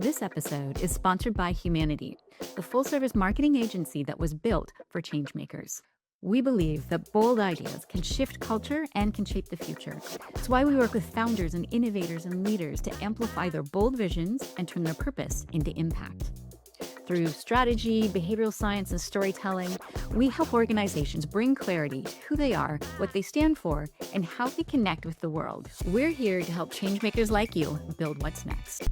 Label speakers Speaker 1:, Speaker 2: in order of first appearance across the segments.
Speaker 1: This episode is sponsored by Humanity, the full-service marketing agency that was built for changemakers. We believe that bold ideas can shift culture and can shape the future. It's why we work with founders and innovators and leaders to amplify their bold visions and turn their purpose into impact. Through strategy, behavioral science, and storytelling, we help organizations bring clarity to who they are, what they stand for, and how they connect with the world. We're here to help changemakers like you build what's next.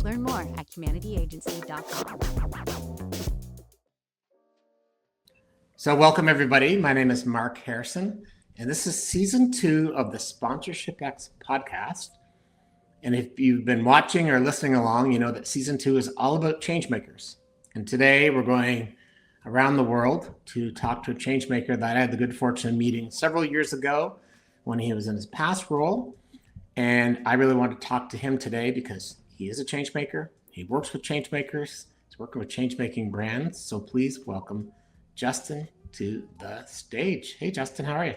Speaker 1: Learn more at humanityagency.com.
Speaker 2: So welcome everybody. My name is Mark Harrison, and this is season 2 of the Sponsorship X podcast. And if you've been watching or listening along, you know that season 2 is all about changemakers. And today we're going around the world to talk to a changemaker that I had the good fortune of meeting several years ago when he was in his past role. And I really want to talk to him today because he is a changemaker. He works with changemakers. He's working with changemaking brands. So please welcome Justin to the stage. Hey, Justin, how are you?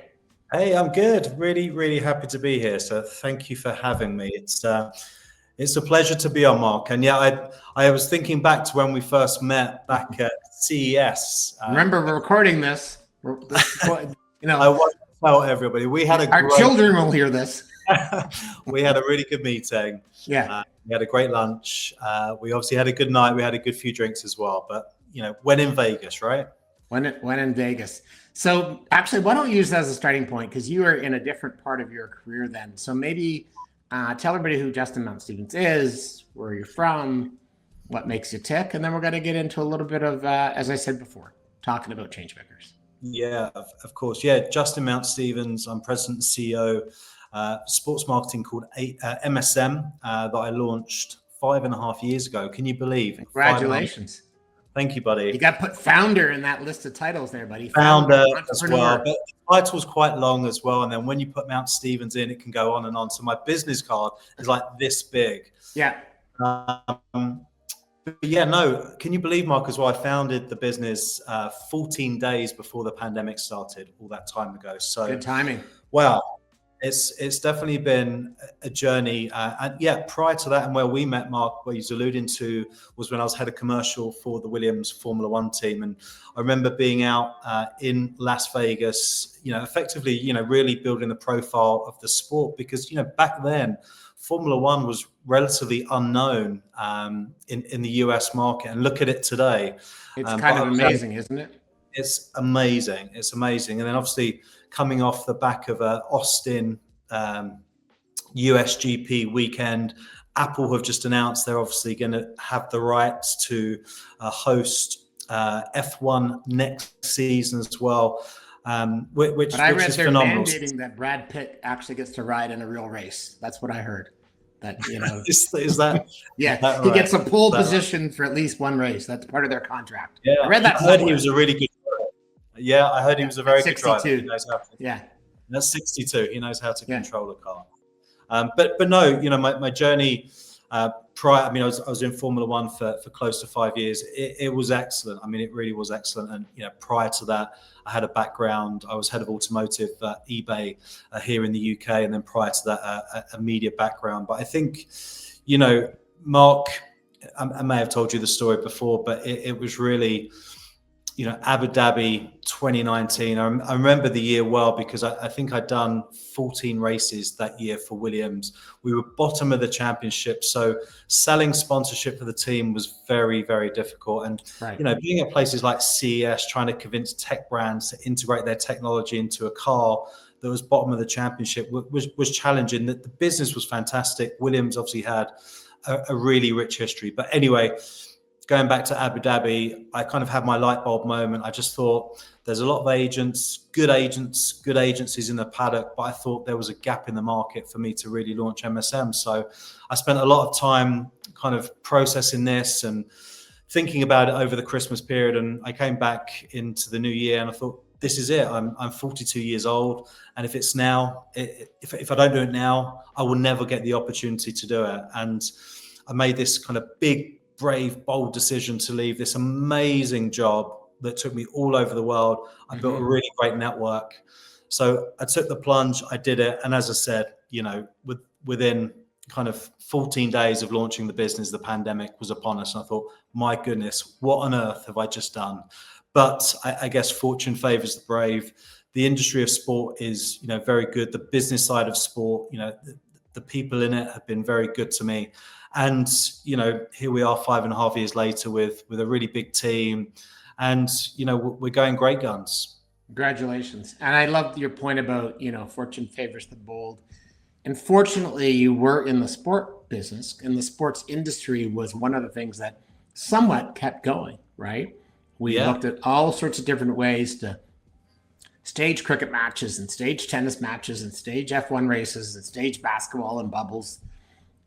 Speaker 3: Hey, I'm good. Really happy to be here. So thank you for having me. It's a pleasure to be on, Mark. And yeah, I was thinking back to when we first met back at CES.
Speaker 2: Remember, we're recording this. I
Speaker 3: won't tell everybody.
Speaker 2: Our children will hear this.
Speaker 3: We had a really good meeting.
Speaker 2: Yeah.
Speaker 3: We had a great lunch. We obviously had a good night. We had a good few drinks as well. But, when in Vegas, right?
Speaker 2: When in Vegas. So actually, why don't you use that as a starting point? Because you are in a different part of your career then. So maybe tell everybody who Justin Mountstephens is, where you're from, what makes you tick. And then we're going to get into a little bit of, as I said before, talking about changemakers.
Speaker 3: Yeah, of course. Yeah, Justin Mountstephens. I'm president and CEO. Sports marketing called MSM that I launched 5.5 years ago. Can you believe?
Speaker 2: Congratulations.
Speaker 3: Thank you, buddy.
Speaker 2: You got to put founder in that list of titles there, buddy.
Speaker 3: Founder as well. But the title's quite long as well. And then when you put Mountstephens in, it can go on and on. So my business card is like this big.
Speaker 2: Yeah.
Speaker 3: Can you believe, Mark, as well, I founded the business 14 days before the pandemic started all that time ago. So
Speaker 2: good timing.
Speaker 3: Wow. It's definitely been a journey. And yeah, prior to that and where we met, Mark, where you're alluding to, was when I was head of commercial for the Williams Formula One team. And I remember being out in Las Vegas, effectively, really building the profile of the sport because, back then, Formula One was relatively unknown in the US market. And look at it today.
Speaker 2: It's kind of amazing, isn't it?
Speaker 3: It's amazing. It's amazing. And then obviously coming off the back of Austin USGP weekend, Apple have just announced they're obviously going to have the rights to host F1 next season as well, which
Speaker 2: I read
Speaker 3: is
Speaker 2: they're
Speaker 3: phenomenal.
Speaker 2: Mandating that Brad Pitt actually gets to ride in a real race. That's what I heard. That
Speaker 3: is that
Speaker 2: yeah,
Speaker 3: that right?
Speaker 2: He gets a pole
Speaker 3: that
Speaker 2: position for at least one race. That's part of their contract.
Speaker 3: Yeah,
Speaker 2: I read that.
Speaker 3: I heard he was a really good driver. Yeah, I heard he was a very good driver. He knows how to,
Speaker 2: yeah,
Speaker 3: that's 62. He knows how to control a car. But no, my journey prior. I mean, I was in Formula One for close to 5 years. It was excellent. I mean, it really was excellent. And prior to that, I had a background. I was head of automotive at eBay here in the UK, and then prior to that, a media background. But I think, Mark, I may have told you the story before, but it was really, Abu Dhabi 2019. I remember the year well because I think I'd done 14 races that year for Williams. We were bottom of the championship. So selling sponsorship for the team was very, very difficult. And, being at places like CES, trying to convince tech brands to integrate their technology into a car that was bottom of the championship was challenging. The business was fantastic. Williams obviously had a really rich history. But anyway, going back to Abu Dhabi, I kind of had my light bulb moment. I just thought there's a lot of good agencies in the paddock, but I thought there was a gap in the market for me to really launch MSM. So I spent a lot of time kind of processing this and thinking about it over the Christmas period. And I came back into the new year and I thought, this is it. I'm 42 years old. And if it's now, if I don't do it now, I will never get the opportunity to do it. And I made this kind of big, brave, bold decision to leave this amazing job that took me all over the world. I built a really great network. So I took the plunge, I did it. And as I said, within kind of 14 days of launching the business, the pandemic was upon us. And I thought, my goodness, what on earth have I just done? But I guess fortune favors the brave. The industry of sport is, very good. The business side of sport, the people in it have been very good to me. And, here we are 5.5 years later with a really big team. And, we're going great guns.
Speaker 2: Congratulations. And I love your point about, fortune favors the bold. And fortunately, you were in the sport business, and the sports industry was one of the things that somewhat kept going, right? We looked at all sorts of different ways to stage cricket matches and stage tennis matches and stage F1 races and stage basketball and bubbles.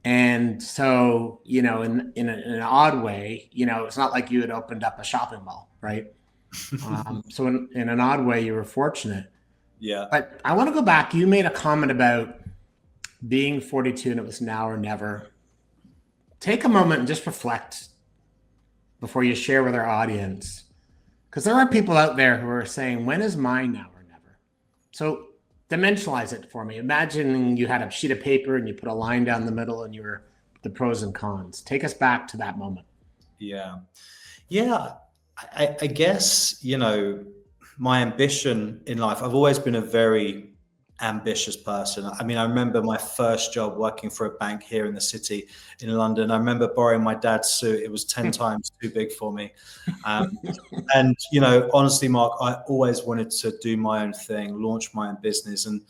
Speaker 2: And so, in an odd way, it's not like you had opened up a shopping mall, right? So in an odd way, you were fortunate.
Speaker 3: Yeah.
Speaker 2: But I want to go back. You made a comment about being 42 and it was now or never. Take a moment and just reflect before you share with our audience, because there are people out there who are saying, when is mine now or never? So dimensionalize it for me. Imagine you had a sheet of paper and you put a line down the middle and you were the pros and cons. Take us back to that moment.
Speaker 3: Yeah. I guess, my ambition in life, I've always been a very ambitious person. I mean, I remember my first job working for a bank here in the city in London. I remember borrowing my dad's suit. It was 10 times too big for me. And, honestly, Mark, I always wanted to do my own thing, launch my own business. And,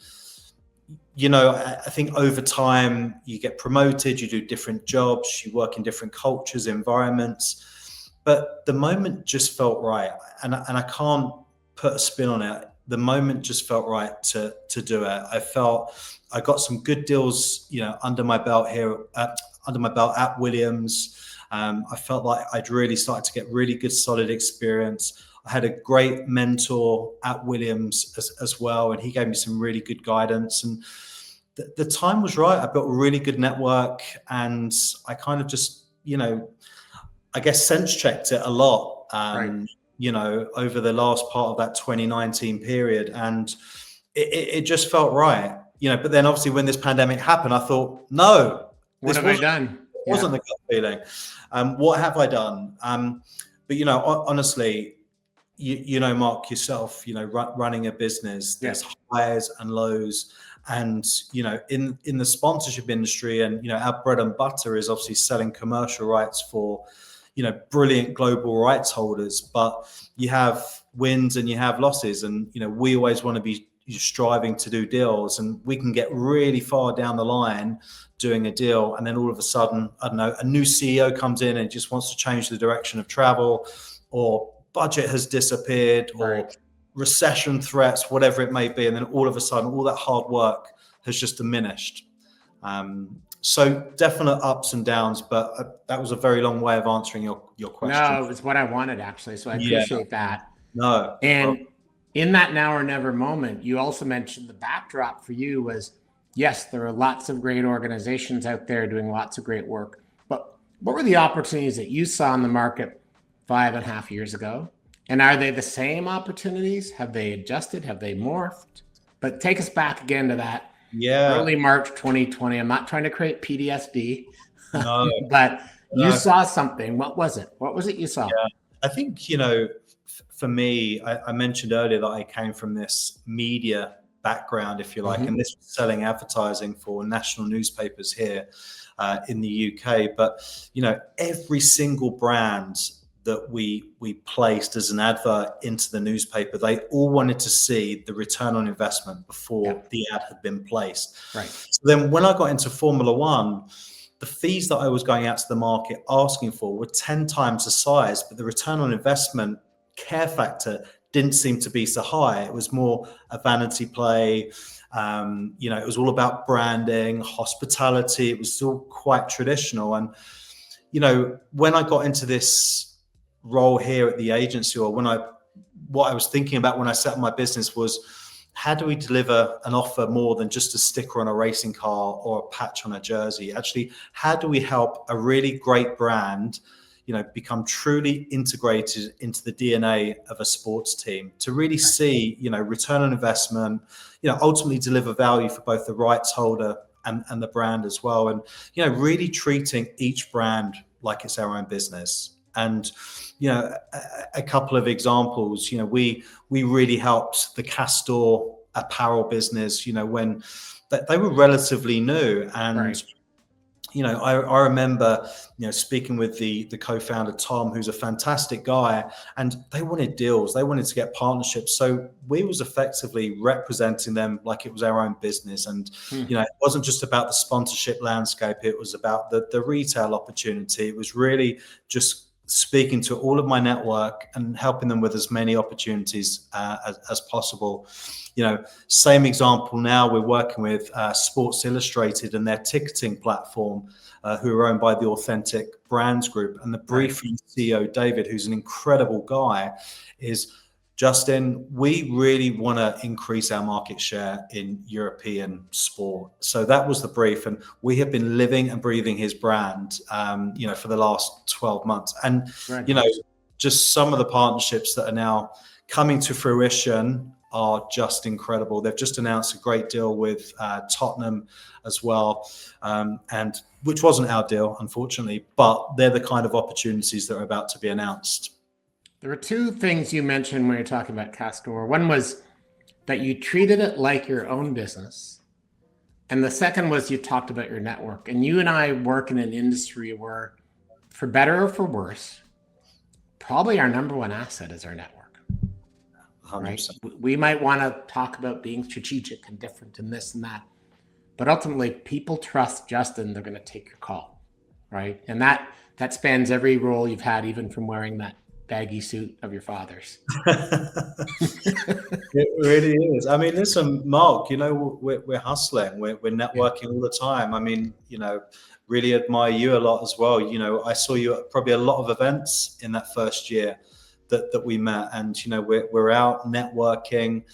Speaker 3: I think over time you get promoted, you do different jobs, you work in different cultures, environments. But the moment just felt right. And I can't put a spin on it. The moment just felt right to do it. I felt I got some good deals, under my belt at Williams. I felt like I'd really started to get really good, solid experience. I had a great mentor at Williams as well, and he gave me some really good guidance. And the time was right. I built a really good network, and I kind of just, I guess sense checked it a lot.
Speaker 2: Right.
Speaker 3: Over the last part of that 2019 period. And it just felt right, but then obviously when this pandemic happened, I thought, no,
Speaker 2: what have I done?
Speaker 3: It wasn't the gut feeling. What have I done? But, honestly, Mark, yourself, running a business, there's highs and lows. And, in the sponsorship industry, and, our bread and butter is obviously selling commercial rights for, brilliant global rights holders, but you have wins and you have losses. And, we always want to be striving to do deals, and we can get really far down the line doing a deal. And then all of a sudden, I don't know, a new CEO comes in and just wants to change the direction of travel, or budget has disappeared, or recession threats, whatever it may be. And then all of a sudden, all that hard work has just diminished. So definite ups and downs, but that was a very long way of answering your question.
Speaker 2: No, it was what I wanted, actually. So I appreciate that.
Speaker 3: No.
Speaker 2: And in that now or never moment, you also mentioned the backdrop for you was, yes, there are lots of great organizations out there doing lots of great work. But what were the opportunities that you saw in the market 5.5 years ago? And are they the same opportunities? Have they adjusted? Have they morphed? But take us back again to that. Early March 2020. I'm not trying to create PTSD, but you saw something. What was it? What was it you saw?
Speaker 3: Yeah. I think, for me, I mentioned earlier that I came from this media background, if you like, and this was selling advertising for national newspapers here in the UK. But, every single brand that we placed as an advert into the newspaper, they all wanted to see the return on investment before the ad had been placed.
Speaker 2: Right.
Speaker 3: So then when I got into Formula One, the fees that I was going out to the market asking for were 10 times the size, but the return on investment care factor didn't seem to be so high. It was more a vanity play. It was all about branding, hospitality. It was still quite traditional. And, when I got into this role here at the agency, or what I was thinking about when I set up my business was, how do we deliver an offer more than just a sticker on a racing car or a patch on a jersey? Actually, how do we help a really great brand, become truly integrated into the DNA of a sports team to really see, return on investment, ultimately deliver value for both the rights holder and the brand as well. And, really treating each brand like it's our own business. And, a couple of examples, we really helped the Castor apparel business, when they were relatively new. And,
Speaker 2: Right.
Speaker 3: I remember, speaking with the co-founder, Tom, who's a fantastic guy, and they wanted deals. They wanted to get partnerships. So we was effectively representing them like it was our own business. And, it wasn't just about the sponsorship landscape. It was about the retail opportunity. It was really just speaking to all of my network and helping them with as many opportunities as possible. Same example now, we're working with Sports Illustrated and their ticketing platform, who are owned by the Authentic Brands Group. And the brief from CEO David, who's an incredible guy, is, Justin, we really want to increase our market share in European sport. So that was the brief. And we have been living and breathing his brand, for the last 12 months. And, just some of the partnerships that are now coming to fruition are just incredible. They've just announced a great deal with Tottenham as well, and which wasn't our deal, unfortunately, but they're the kind of opportunities that are about to be announced.
Speaker 2: There were two things you mentioned when you're talking about Castor. One was that you treated it like your own business. And the second was you talked about your network. And you and I work in an industry where, for better or for worse, probably our number one asset is our network.
Speaker 3: 100%.
Speaker 2: Right? We might want to talk about being strategic and different and this and that. But ultimately, people trust Justin, they're going to take your call. Right? And that spans every role you've had, even from wearing that baggy suit of your father's.
Speaker 3: It really is. I mean, listen, Mark, we're hustling, we're networking all the time. I mean, really admire you a lot as well. I saw you at probably a lot of events in that first year that we met, and we're out networking,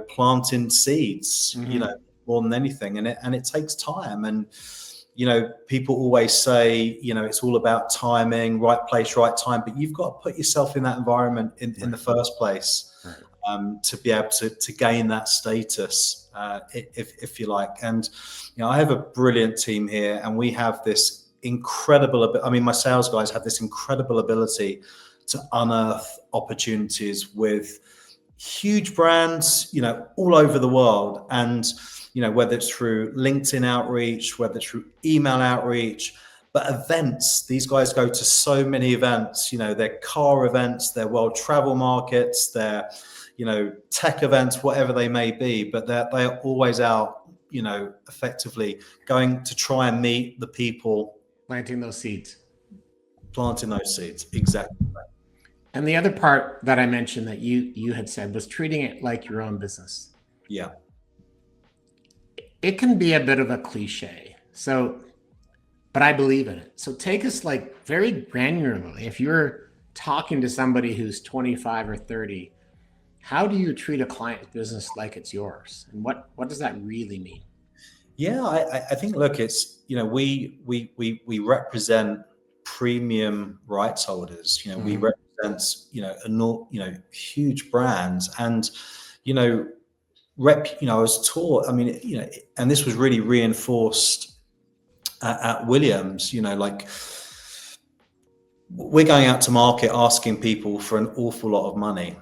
Speaker 3: planting seeds, more than anything, and it takes time. And people always say, it's all about timing, right place, right time, but you've got to put yourself in that environment in the first place, to be able to gain that status, if you like. And, I have a brilliant team here, and we have this incredible, my sales guys have this incredible ability to unearth opportunities with huge brands, all over the world. And, whether it's through LinkedIn outreach, whether it's through email outreach, but events, these guys go to so many events, their car events, their world travel markets, their, tech events, whatever they may be, but they are always out, effectively going to try and meet the people.
Speaker 2: Planting those seeds.
Speaker 3: Exactly.
Speaker 2: And the other part that I mentioned that you had said was treating it like your own business.
Speaker 3: Yeah.
Speaker 2: It can be a bit of a cliche. But I believe in it. So take us like very granularly. If you're talking to somebody who's 25 or 30, how do you treat a client's business like it's yours? And what does that really mean?
Speaker 3: Yeah, I think, look, it's, we represent premium rights holders. We represent, huge brands. And, I was taught, and this was really reinforced at Williams, we're going out to market asking people for an awful lot of money.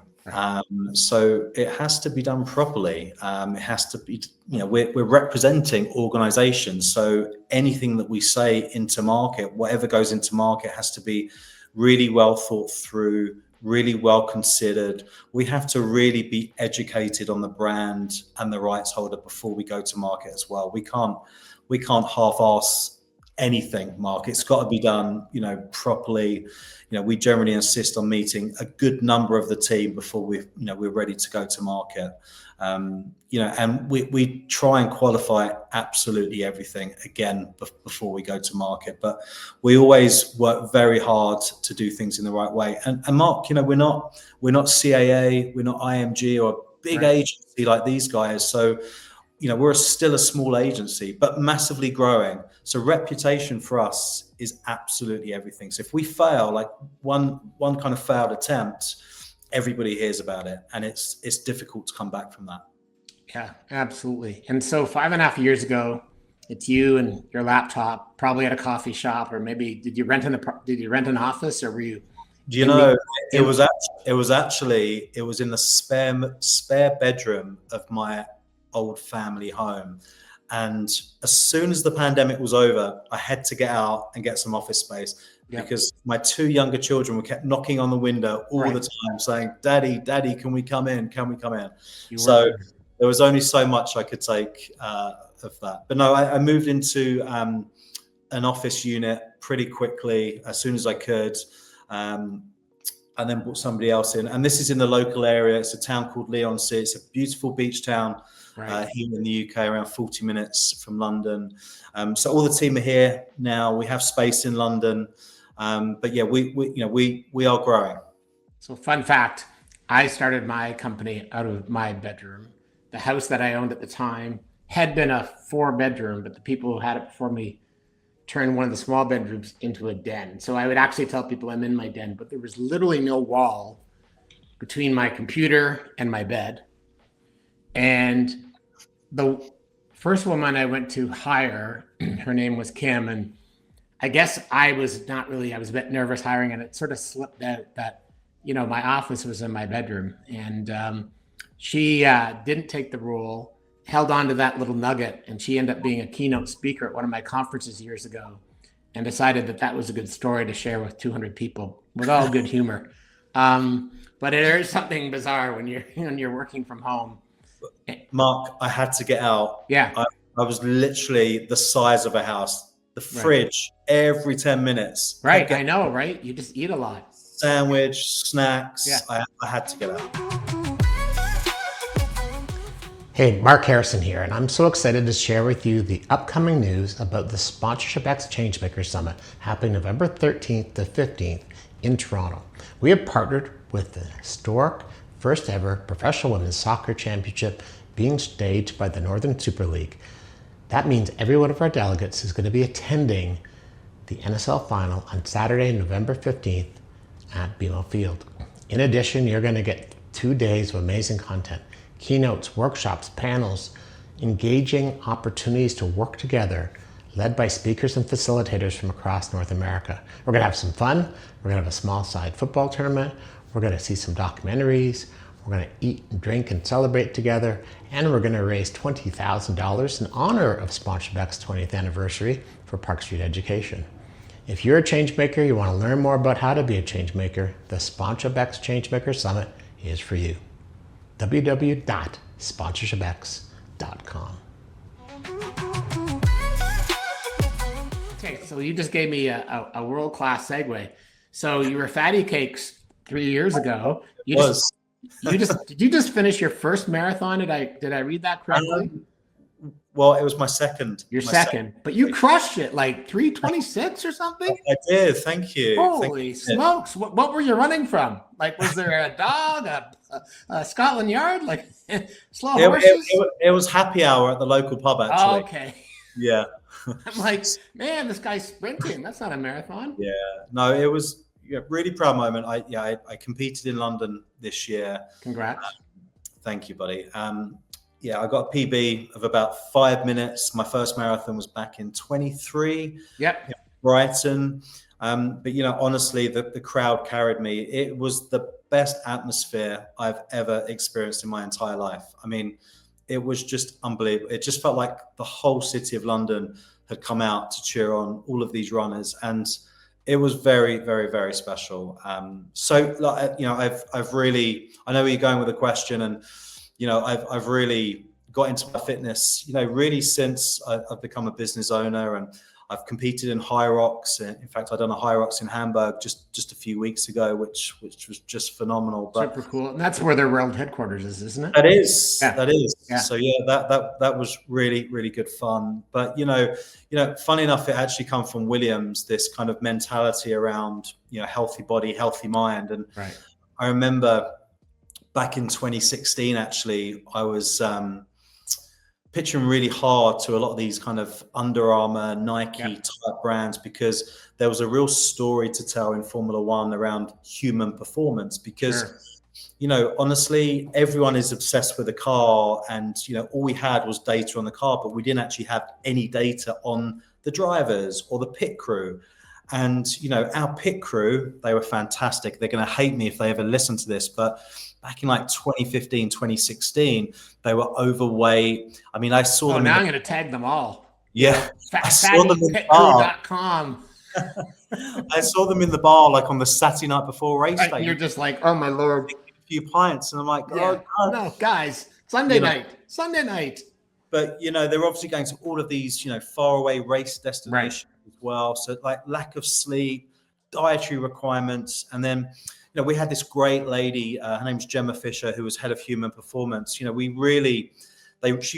Speaker 3: So it has to be done properly. It has to be, we're representing organizations. So anything that we say into market, whatever goes into market, has to be really well thought through, really well considered. We have to really be educated on the brand and the rights holder before we go to market as well. We can't half-ass anything, Mark. It's got to be done, properly. We generally insist on meeting a good number of the team before we're ready to go to market. And we try and qualify absolutely everything again before we go to market. But we always work very hard to do things in the right way. And Mark, we're not CAA, we're not IMG or a big agency like these guys. So we're still a small agency, but massively growing. So reputation for us is absolutely everything. So if we fail, like one kind of failed attempt, everybody hears about it, and it's difficult to come back from that.
Speaker 2: Yeah, absolutely. And so 5.5 years ago, it's you and your laptop, probably at a coffee shop, or maybe did you rent an office, or were you?
Speaker 3: Do you know, it was in the spare bedroom of my old family home. And as soon as the pandemic was over, I had to get out and get some office space because my two younger children were kept knocking on the window all the time saying, Daddy, can we come in? Can we come in? So there was only so much I could take of that. But no, I moved into an office unit pretty quickly as soon as I could. And then brought somebody else in. And this is in the local area. It's a town called Leigh-on-Sea. It's a beautiful beach town here in the UK, around 40 minutes from London. So all the team are here now. We have space in London. But yeah, we are growing.
Speaker 2: So fun fact, I started my company out of my bedroom. The house that I owned at the time had been a 4-bedroom, but the people who had it before me turned one of the small bedrooms into a den. So I would actually tell people I'm in my den, but there was literally no wall between my computer and my bed. And the first woman I went to hire, her name was Kim. And I guess I was a bit nervous hiring, and it sort of slipped out that, my office was in my bedroom. And she didn't take the role, held on to that little nugget, and she ended up being a keynote speaker at one of my conferences years ago, and decided that was a good story to share with 200 people with all good humor. But it is something bizarre when you're working from home.
Speaker 3: Mark, I had to get out.
Speaker 2: Yeah.
Speaker 3: I was literally the size of a house. The fridge every 10 minutes.
Speaker 2: Right. I know, right? You just eat a lot.
Speaker 3: Sandwich, snacks. Yeah. I had to get out.
Speaker 2: Hey, Mark Harrison here, and I'm so excited to share with you the upcoming news about the Sponsorship X Changemaker Summit happening November 13th to 15th in Toronto. We have partnered with the historic first ever professional women's soccer championship being staged by the Northern Super League. That means every one of our delegates is going to be attending the NSL final on Saturday, November 15th at BMO Field. In addition, you're going to get 2 days of amazing content. Keynotes, workshops, panels, engaging opportunities to work together, led by speakers and facilitators from across North America. We're going to have some fun. We're going to have a small side football tournament. We're going to see some documentaries. We're going to eat and drink and celebrate together. And we're going to raise $20,000 in honor of Sponsorship X's 20th anniversary for Park Street Education. If you're a changemaker, you want to learn more about how to be a changemaker, the Sponsorship X Changemaker Summit is for you. www.sponsorshipx.com. Okay, so you just gave me a world-class segue. So you were Fatty Cakes 3 years ago. Did you just finish your first marathon? Did I read that correctly?
Speaker 3: Well, it was my second.
Speaker 2: Your second, but you crushed it, like 3:26 or something.
Speaker 3: I did. Thank you.
Speaker 2: Holy smokes! What were you running from? Like, was there a dog, a Scotland Yard, like slow horses?
Speaker 3: It was happy hour at the local pub, actually.
Speaker 2: Oh, okay.
Speaker 3: Yeah.
Speaker 2: I'm like, man, this guy's sprinting. That's not a marathon.
Speaker 3: Yeah. No, it was a really proud moment. I competed in London this year.
Speaker 2: Congrats.
Speaker 3: Thank you, buddy. I got a PB of about 5 minutes. My first marathon was back in 23.
Speaker 2: Yep.
Speaker 3: In Brighton. But honestly, the crowd carried me. It was the best atmosphere I've ever experienced in my entire life. I mean, it was just unbelievable. It just felt like the whole city of London had come out to cheer on all of these runners, and it was very, very, very special. I've really, I know where you're going with the question, and I've really got into my fitness, really since I've become a business owner, and I've competed in high rocks. In fact, I've done a high rocks in Hamburg just a few weeks ago, which was just phenomenal. But
Speaker 2: super cool. And that's where their world headquarters is, isn't it?
Speaker 3: That is.
Speaker 2: Yeah.
Speaker 3: That is.
Speaker 2: Yeah.
Speaker 3: So that was really, really good fun. But funny enough, it actually come from Williams, this kind of mentality around healthy body, healthy mind. And
Speaker 2: right.
Speaker 3: I remember back in 2016, actually, I was pitching really hard to a lot of these kind of Under Armour, Nike type brands, because there was a real story to tell in Formula One around human performance. Because honestly, everyone is obsessed with the car, and all we had was data on the car, but we didn't actually have any data on the drivers or the pit crew. And our pit crew, they were fantastic. They're going to hate me if they ever listen to this, but back in like 2015, 2016, they were overweight. I mean, I saw them.
Speaker 2: Now I'm going to tag them all.
Speaker 3: Yeah, I saw them in the bar. I saw them in the bar, like on the Saturday night before race day.
Speaker 2: You're just like, oh my Lord.
Speaker 3: A few pints, and I'm like, oh God.
Speaker 2: No, guys, Sunday night.
Speaker 3: But they're obviously going to all of these, faraway race destinations as well. So like lack of sleep, dietary requirements, and then we had this great lady. Her name's Gemma Fisher, who was head of human performance. She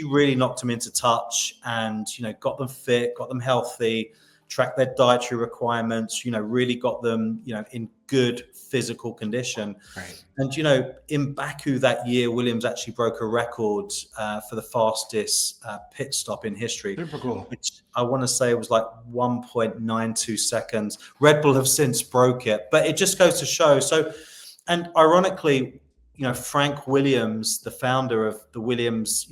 Speaker 3: really knocked them into touch, and got them fit, got them healthy, tracked their dietary requirements. Really got them in good physical condition.
Speaker 2: Right.
Speaker 3: And in Baku that year, Williams actually broke a record for the fastest pit stop in history.
Speaker 2: Super cool.
Speaker 3: Which I want to say was like 1.92 seconds. Red Bull have since broke it, but it just goes to show. So, and ironically, Frank Williams, the founder of the Williams,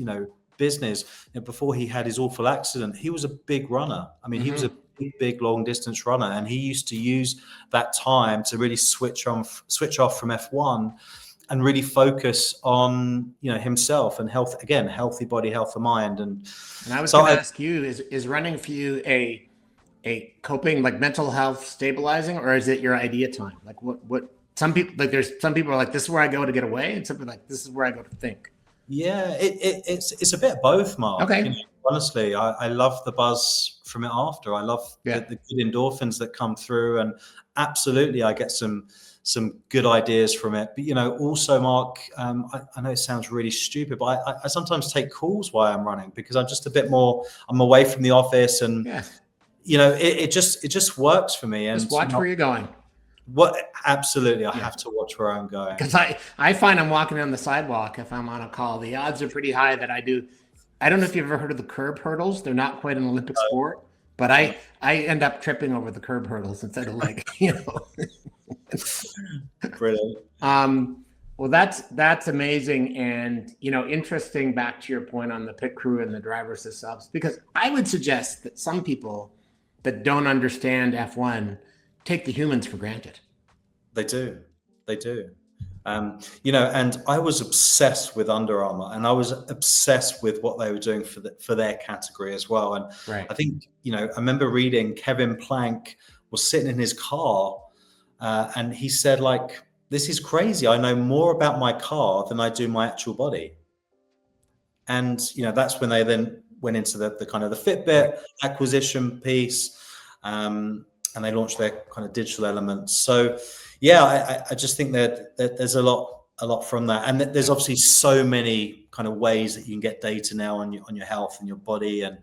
Speaker 3: business, before he had his awful accident, he was a big runner. I mean, he was a big long distance runner, and he used to use that time to really switch off from F1 and really focus on himself and health, again, healthy body, healthy mind. And
Speaker 2: I was going to ask you, is running for you a coping, like mental health stabilizing, or is it your idea time? Like what some people, like there's some people are like, this is where I go to get away, and some people are like, this is where I go to think.
Speaker 3: Yeah, it's a bit of both, Mark.
Speaker 2: Okay.
Speaker 3: Honestly, I love the buzz from it after. I love the good endorphins that come through, and absolutely, I get some good ideas from it. But also, Mark, I know it sounds really stupid, but I sometimes take calls while I'm running because I'm just a bit more. I'm away from the office, and it just works for me. And
Speaker 2: just watch where you're going.
Speaker 3: Absolutely, I have to watch where I'm going,
Speaker 2: because I find I'm walking on the sidewalk if I'm on a call. The odds are pretty high that I do. I don't know if you've ever heard of the curb hurdles. They're not quite an Olympic sport, but I end up tripping over the curb hurdles instead of
Speaker 3: Brilliant.
Speaker 2: Well, that's amazing, and interesting. Back to your point on the pit crew and the drivers themselves, because I would suggest that some people that don't understand F1 take the humans for granted.
Speaker 3: They do. And I was obsessed with Under Armour, and I was obsessed with what they were doing for their category as well. And I think, I remember reading Kevin Plank was sitting in his car, and he said, like, this is crazy. I know more about my car than I do my actual body. And, that's when they then went into the kind of the Fitbit acquisition piece, and they launched their kind of digital elements. So, I just think that there's a lot from that, and there's obviously so many kind of ways that you can get data now on your health and your body. And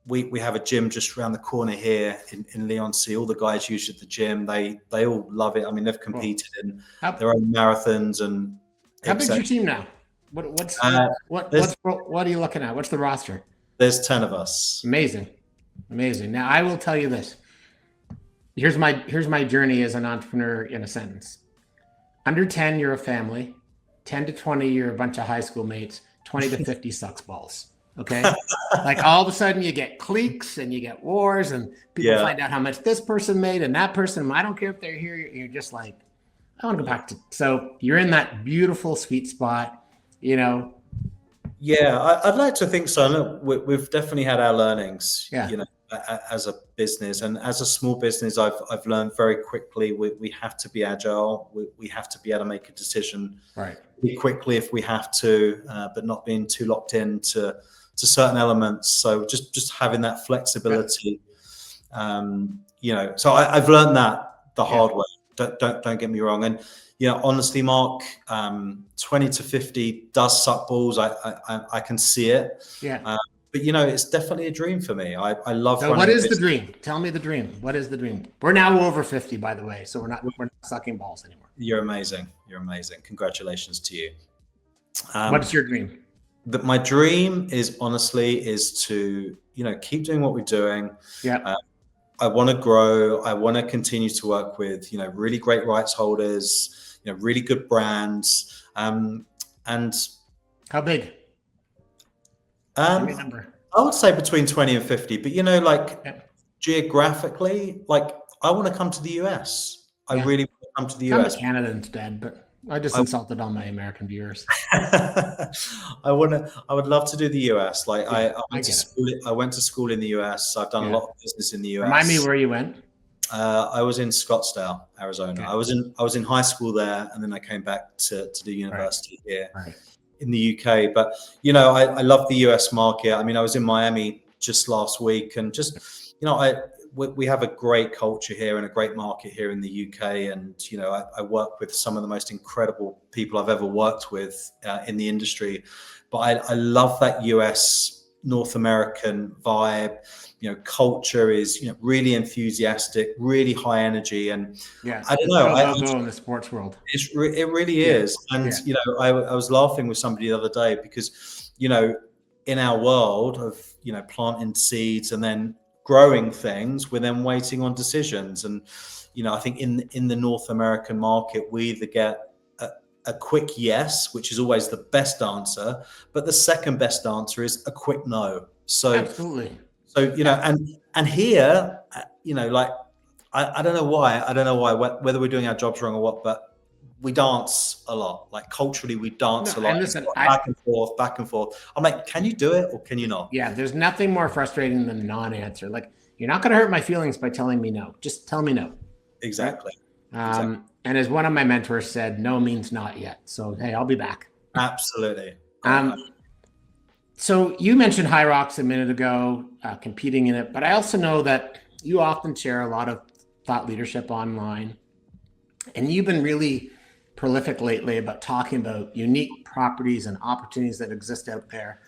Speaker 3: we have a gym just around the corner here in Leigh-on-Sea. All the guys use it at the gym. They all love it. I mean, they've competed in their own marathons. And
Speaker 2: how big's your team now? What are you looking at? What's the roster?
Speaker 3: There's 10 of us.
Speaker 2: Amazing. Now I will tell you this. Here's my journey as an entrepreneur in a sentence. Under 10, you're a family. 10 to 20, you're a bunch of high school mates. 20 to 50 sucks balls. Okay. Like all of a sudden you get cliques and you get wars, and people find out how much this person made and that person. I don't care if they're here. You're just like, I want to go back to. So you're in that beautiful sweet spot, Yeah,
Speaker 3: I'd like to think so. Look, we've definitely had our learnings.
Speaker 2: Yeah.
Speaker 3: As a business and as a small business, I've learned very quickly we have to be agile. We have to be able to make a decision really quickly if we have to, but not being too locked into certain elements. So just having that flexibility, So I've learned that the hard way. Don't get me wrong. And honestly, Mark, 20 to 50 does suck balls. I can see it.
Speaker 2: Yeah.
Speaker 3: But it's definitely a dream for me. I love.
Speaker 2: So what is the dream? Tell me the dream. What is the dream? We're now over 50, by the way, so we're not sucking balls anymore.
Speaker 3: You're amazing. Congratulations to you.
Speaker 2: What is your dream?
Speaker 3: My dream is to keep doing what we're doing.
Speaker 2: Yeah.
Speaker 3: I want to grow. I want to continue to work with really great rights holders. really good brands. And
Speaker 2: how big? Give me a number.
Speaker 3: I would say between 20 and 50, but geographically, like I want to come to the US. I really want to come to the
Speaker 2: Come
Speaker 3: US.
Speaker 2: to Canada instead, but I just insulted all my American viewers.
Speaker 3: I would love to do the US. Like I went to school in the US. I've done a lot of business in the US.
Speaker 2: Remind me where you went.
Speaker 3: I was in Scottsdale, Arizona.
Speaker 2: Okay.
Speaker 3: I was in high school there, and then I came back to do university here
Speaker 2: Right.
Speaker 3: in the UK. But I love the US market. I mean, I was in Miami just last week, and we have a great culture here and a great market here in the UK. And I work with some of the most incredible people I've ever worked with in the industry. But I love that US North American vibe. Culture is really enthusiastic, really high energy, and I don't know. I
Speaker 2: go in the sports world.
Speaker 3: It really is, and I was laughing with somebody the other day because in our world of planting seeds and then growing things, we're then waiting on decisions, and I think in the North American market, we either get a quick yes, which is always the best answer, but the second best answer is a quick no. So
Speaker 2: absolutely.
Speaker 3: So, and here, like, I don't know why, whether we're doing our jobs wrong or what, but we dance a lot. Like culturally, we dance a lot.
Speaker 2: Listen,
Speaker 3: back and forth. I'm like, can you do it or can you not?
Speaker 2: Yeah, there's nothing more frustrating than non-answer. Like, you're not going to hurt my feelings by telling me no. Just tell me no.
Speaker 3: Exactly.
Speaker 2: And as one of my mentors said, no means not yet. So, hey, I'll be back.
Speaker 3: Absolutely.
Speaker 2: So you mentioned High Rocks a minute ago, competing in it, but I also know that you often share a lot of thought leadership online, and you've been really prolific lately about talking about unique properties and opportunities that exist out there.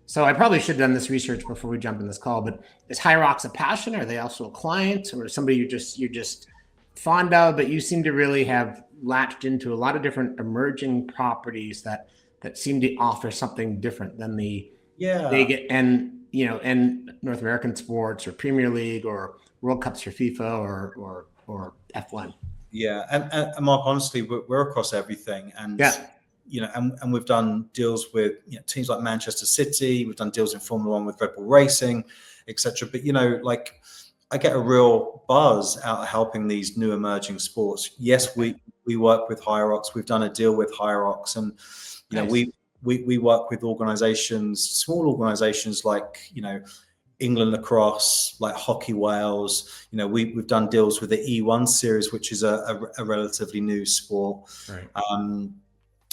Speaker 2: So I probably should have done this research before we jump in this call, but is High Rocks a passion? Are they also a client, or somebody you're just fond of, but you seem to really have latched into a lot of different emerging properties that seem to offer something different than they get and North American sports or Premier League or World Cups for FIFA or F1.
Speaker 3: Yeah, and Mark, honestly, we're across everything, and and we've done deals with teams like Manchester City. We've done deals in Formula One with Red Bull Racing, etc. But like I get a real buzz out of helping these new emerging sports. Yes, we work with High Rocks. We've done a deal with High Rocks, and nice. We work with organizations, small organizations like, England lacrosse, like Hockey Wales. We've done deals with the E1 series, which is a relatively new sport. Right.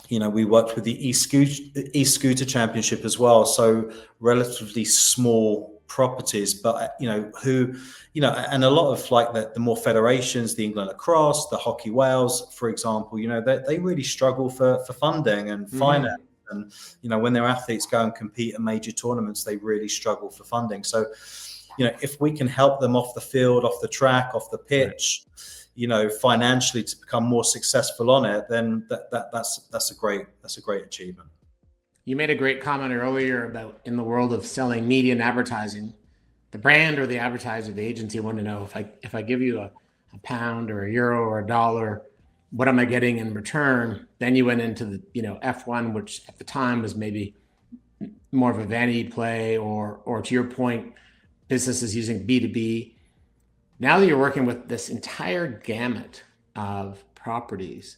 Speaker 3: We worked with the e-scooter championship as well. So relatively small properties, but, and a lot of like the more federations, the England lacrosse, the Hockey Wales, for example, they really struggle for funding and finance. And, when their athletes go and compete in major tournaments, they really struggle for funding. So, if we can help them off the field, off the track, off the pitch, financially to become more successful on it, then that's a great achievement.
Speaker 2: You made a great comment earlier about in the world of selling media and advertising, the brand or the advertiser, the agency want to know if I give you a pound or a euro or a dollar, what am I getting in return? Then you went into the F1, which at the time was maybe more of a vanity play, or to your point, businesses using B2B. Now that you're working with this entire gamut of properties,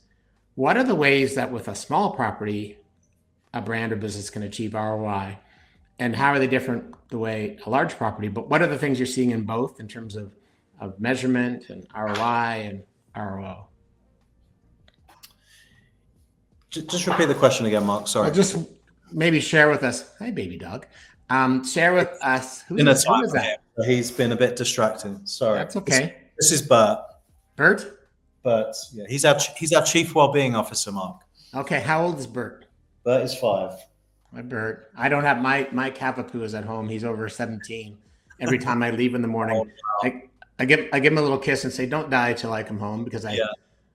Speaker 2: what are the ways that with a small property, a brand or business can achieve ROI? And how are they different the way a large property, but what are the things you're seeing in both in terms of measurement and ROI and ROO?
Speaker 3: Just repeat the question again, Mark. Sorry.
Speaker 2: Just maybe share with us. Hi, baby dog. Share with us. Who is that?
Speaker 3: He's been a bit distracting. Sorry.
Speaker 2: That's okay.
Speaker 3: This is Bert.
Speaker 2: Bert?
Speaker 3: Bert. Yeah, he's our chief wellbeing officer, Mark.
Speaker 2: Okay. How old is Bert?
Speaker 3: Bert is 5.
Speaker 2: My Bert. I don't have my Cavapoo is at home. He's over 17. Every time I leave in the morning, I give him a little kiss and say, "Don't die till I come home," because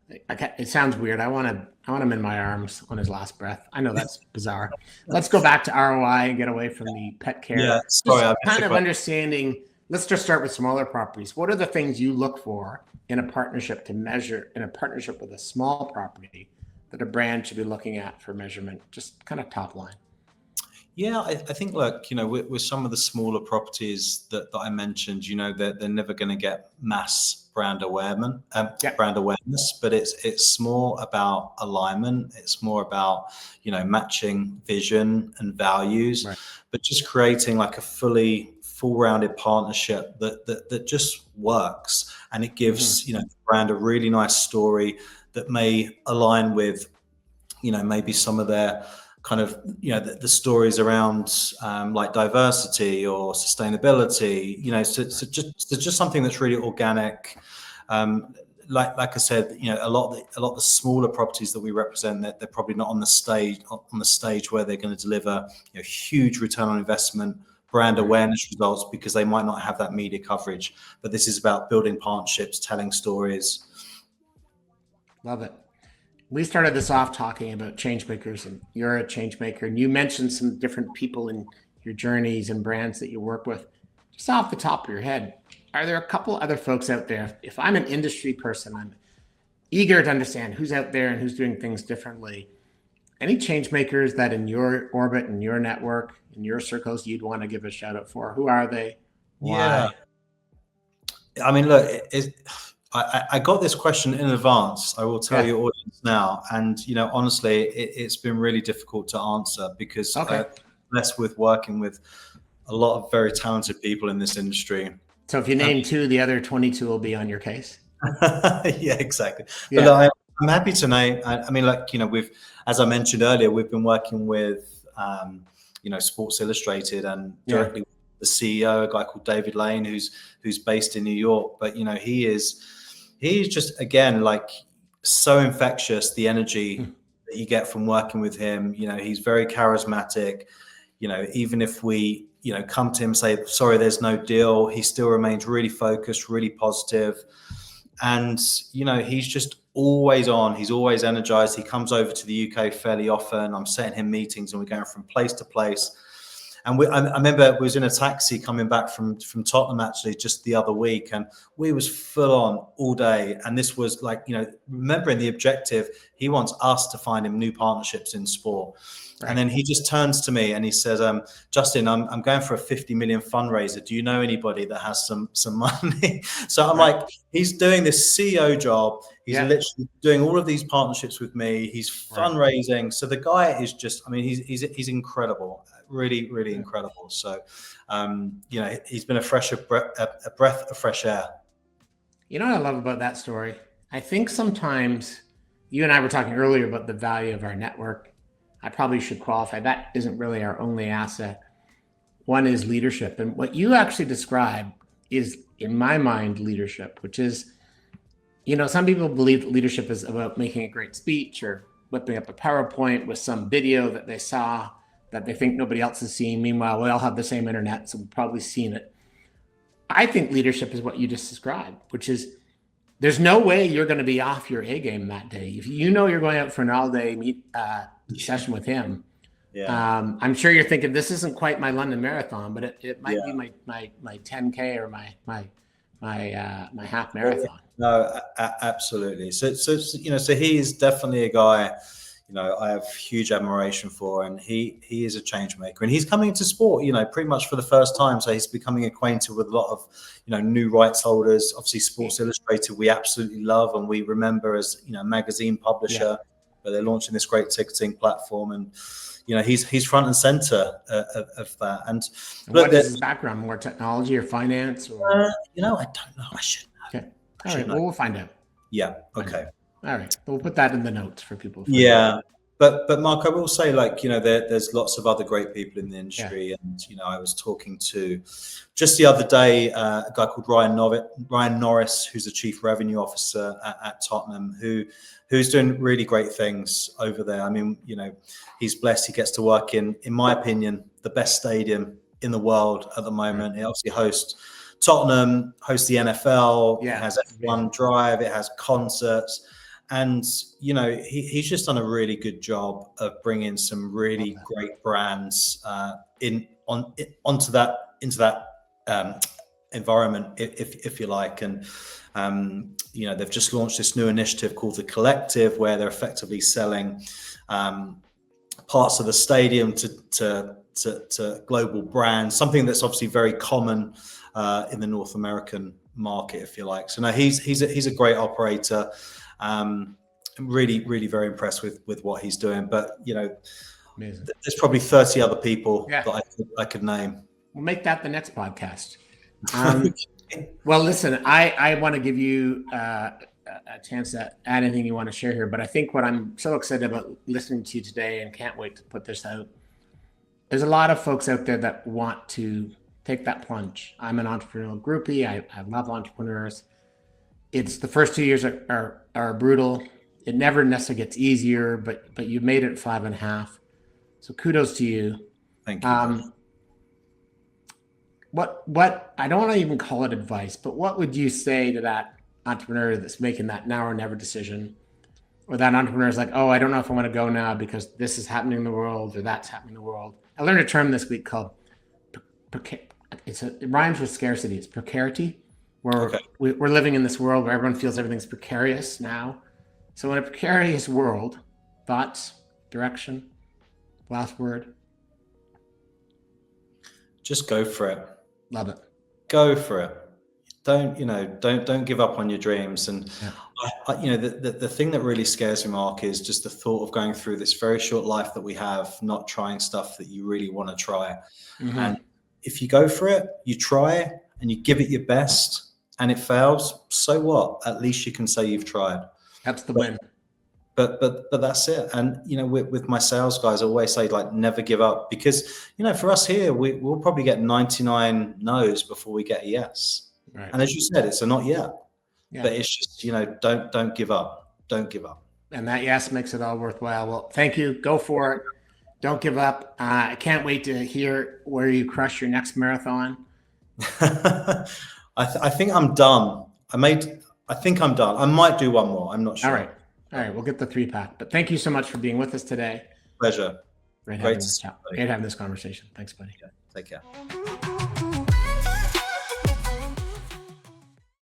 Speaker 2: it sounds weird. I want him in my arms on his last breath. I know that's bizarre. Let's go back to ROI and get away from the pet care.
Speaker 3: Yeah, sorry.
Speaker 2: Kind of understanding let's just start with smaller properties. What are the things you look for in a partnership to measure in a partnership with a small property that a brand should be looking at for measurement? Just kind of top line.
Speaker 3: Yeah, I think, look, with some of the smaller properties that I mentioned, they're never going to get mass brand awareness, but it's more about alignment. It's more about, matching vision and values,
Speaker 2: Right.
Speaker 3: but just creating like a full-rounded partnership that just works, and it gives the brand a really nice story that may align with maybe some of their kind of the stories around like diversity or sustainability, so just something that's really organic. Like I said, a lot of the smaller properties that we represent, that they're probably not on the stage where they're going to deliver huge return on investment, brand awareness results, because they might not have that media coverage. But this is about building partnerships, telling stories.
Speaker 2: Love it. We started this off talking about changemakers, and you're a changemaker, and you mentioned some different people in your journeys and brands that you work with. Just off the top of your head, are there a couple other folks out there? If I'm an industry person, I'm eager to understand who's out there and who's doing things differently. Any changemakers that in your orbit, in your network, in your circles, you'd want to give a shout out for? Who are they? Why?
Speaker 3: Yeah. I mean, look, I got this question in advance. I will tell your audience now. And, honestly, it's been really difficult to answer because less with working with a lot of very talented people in this industry.
Speaker 2: So if you name two, the other 22 will be on your case.
Speaker 3: Yeah, exactly. Yeah. But look, I'm happy to name, I mean, like, as I mentioned earlier, we've been working with, Sports Illustrated and directly with the CEO, a guy called David Lane, who's based in New York. But, he's just, again, like, so infectious, the energy that you get from working with him. He's very charismatic. Even if we, come to him and say, sorry, there's no deal, he still remains really focused, really positive. And, he's just always on. He's always energized. He comes over to the UK fairly often. I'm setting him meetings and we're going from place to place. And I remember we was in a taxi coming back from Tottenham actually just the other week, and we was full on all day. And this was like, remembering the objective, he wants us to find him new partnerships in sport. Right. And then he just turns to me and he says, Justin, I'm going for a 50 million fundraiser. Do you know anybody that has some money? So I'm like, he's doing this CEO job. He's literally doing all of these partnerships with me. He's fundraising. So the guy is just, I mean, he's incredible. Really, really incredible. So, he's been a breath of fresh air.
Speaker 2: You know what I love about that story? I think sometimes you and I were talking earlier about the value of our network. I probably should qualify. That isn't really our only asset. One is leadership. And what you actually describe is, in my mind, leadership, which is, some people believe that leadership is about making a great speech or whipping up a PowerPoint with some video that they saw that they think nobody else has seen. Meanwhile, we all have the same internet, so we've probably seen it. I think leadership is what you just described, which is there's no way you're going to be off your A game that day. If you're going out for an all-day session with him, I'm sure you're thinking, this isn't quite my London Marathon, but it might be my 10K or my half marathon.
Speaker 3: No, absolutely. So he is definitely a guy I have huge admiration for, and he is a change maker, and he's coming into sport, pretty much for the first time. So he's becoming acquainted with a lot of, new rights holders. Obviously, Sports Illustrated, we absolutely love, and we remember as, magazine publisher, but they're launching this great ticketing platform, and, he's front and center of that. And
Speaker 2: what is his background? More technology or finance? Or
Speaker 3: I don't know. I should know.
Speaker 2: Okay. All right. Well, we'll find out.
Speaker 3: Yeah. Okay.
Speaker 2: All right. We'll put that in the notes for people.
Speaker 3: But Mark, I will say, like, there's lots of other great people in the industry. And, I was talking to just the other day, a guy called Ryan Norris, who's the chief revenue officer at Tottenham, who's doing really great things over there. I mean, he's blessed. He gets to work in my opinion, the best stadium in the world at the moment. He obviously hosts Tottenham, hosts the NFL, it has F1 Drive, it has concerts. And, he's just done a really good job of bringing some really great brands into that environment, if you like. And they've just launched this new initiative called the Collective, where they're effectively selling parts of the stadium to global brands, something that's obviously very common in the North American market, if you like. So no, he's a great operator. I'm really very impressed with what he's doing. But
Speaker 2: Amazing.
Speaker 3: There's probably 30 other people that I could name.
Speaker 2: We'll make that the next podcast. Well, listen, I want to give you a chance to add anything you want to share here, but I think what I'm so excited about listening to you today and can't wait to put this out, there's a lot of folks out there that want to take that plunge. I'm an entrepreneurial groupie. I love entrepreneurs. It's the first 2 years are brutal. It never necessarily gets easier, but you made it 5.5. So kudos to you.
Speaker 3: Thank you.
Speaker 2: What I don't want to even call it advice, but what would you say to that entrepreneur that's making that now or never decision, or that entrepreneur is like, oh, I don't know if I want to go now because this is happening in the world or that's happening in the world. I learned a term this week called it rhymes with scarcity. It's precarity, where we're living in this world where everyone feels everything's precarious now. So in a precarious world, thoughts, direction, last word.
Speaker 3: Just go for it.
Speaker 2: Love it.
Speaker 3: Go for it. Don't give up on your dreams. And the thing that really scares me, Mark, is just the thought of going through this very short life that we have, not trying stuff that you really want to try. Mm-hmm. And if you go for it, you try it and you give it your best and it fails, so what? At least you can say you've tried.
Speaker 2: That's the win.
Speaker 3: But that's it. And with my sales guys, I always say, like, never give up, because for us here, we'll probably get 99 no's before we get a yes. Right. And as you said, it's a not yet. Yeah. But it's just don't give up. Don't give up.
Speaker 2: And that yes makes it all worthwhile. Well, thank you. Go for it. Don't give up. I can't wait to hear where you crush your next marathon.
Speaker 3: I think I'm done. I think I'm done. I might do one more. I'm not sure.
Speaker 2: All right, we'll get the 3-pack. But thank you so much for being with us today.
Speaker 3: Pleasure.
Speaker 2: Great having this conversation. Thanks, buddy.
Speaker 3: Take care.